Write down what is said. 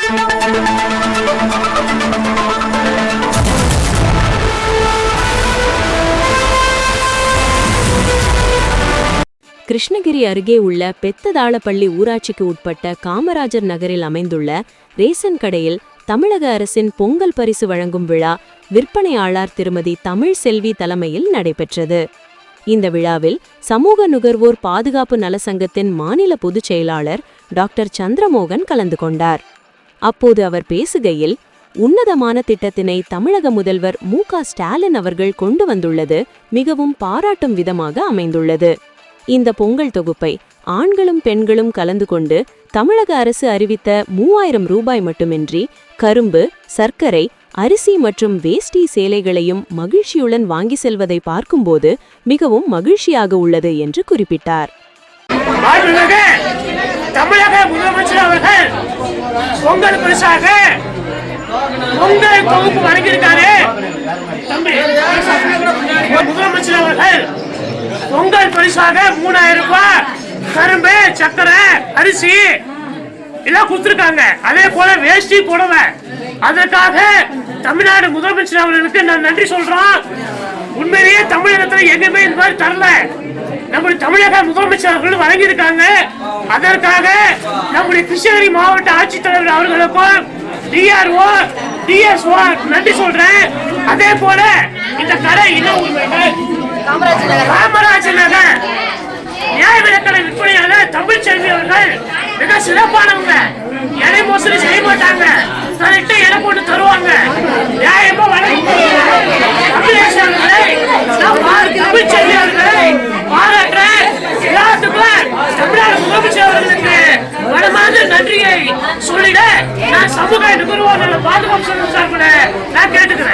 கிருஷ்ணகிரி அருகே உள்ள பெத்ததாளப்பள்ளி ஊராட்சிக்கு உட்பட்ட காமராஜர் நகரில் அமைந்துள்ள ரேசன் கடையில் தமிழக அரசின் பொங்கல் பரிசு வழங்கும் விழா விற்பனையாளர் திருமதி தமிழ் செல்வி தலைமையில் நடைபெற்றது. இந்த விழாவில் சமூக நுகர்வோர் பாதுகாப்பு நலசங்கத்தின் மாநில பொதுச் செயலாளர் டாக்டர் சந்திரமோகன் கலந்து கொண்டார். அப்போது அவர் பேசுகையில், உன்னதமான திட்டத்தினை தமிழக முதல்வர் மு.க.ஸ்டாலின் அவர்கள் கொண்டு வந்துள்ளது மிகவும் பாராட்டும் விதமாக அமைந்துள்ளது. இந்த பொங்கல் தொகுப்பை ஆண்களும் பெண்களும் கலந்து கொண்டு தமிழக அரசு அறிவித்த 3000 ரூபாய் மட்டுமின்றி கரும்பு, சர்க்கரை, அரிசி மற்றும் வேஷ்டி சேலைகளையும் மகிழ்ச்சியுடன் வாங்கி செல்வதை பார்க்கும்போது மிகவும் மகிழ்ச்சியாக உள்ளது என்று குறிப்பிட்டார். தமிழக முதலமைச்சர் அவர்கள் பொங்கல் பரிசாக பொங்கல் தொகுப்பு வழங்கியிருக்காரு. முதலமைச்சர் அவர்கள் பொங்கல் பரிசாக 3000 ரூபாய் கரும்பு, சக்கரை, அரிசி எல்லாம் கொடுத்திருக்காங்க. அதே போல வேஷ்டி புடவை. அதற்காக தமிழ்நாடு முதலமைச்சர் அவர்களுக்கு நான் நன்றி சொல்றோம். உண்மையிலேயே தமிழகத்தில் எங்கேயுமே இந்த மாதிரி தரல. நம்முடைய தமிழக முதலமைச்சர் அவர்கள் வழங்கியிருக்காங்க. அதற்காக நம்முடைய கிருஷ்ணகிரி மாவட்ட ஆட்சித்தலைவர் அவர்களுக்கும் டிஆர்ஓ, டிஎஸ்ஓ நன்றி சொல்றேன். அதே போல இந்த கடை காமராஜர் நகர் நியாய விலைக்கடை விற்பனையாளர் தமிழ் செல்வி அவர்கள் மிக சிறப்பானவங்க. எடை மோசடி செய்ய மாட்டாங்க. கரெக்டா எடை போட்டு தருவாங்க. நியாயமா தமிழ் செல்வி அவர்களை பாராட்டுறேன். எல்லாத்துக்கும் தமிழ்நாடு முதலமைச்சர் அவர்களுக்கு மனமார்ந்த நன்றியை சொல்லிட நான் சமூக நுகர்வோர்களை பாதுகாப்பு சார்பில் நான் கேட்டுக்கிறேன்.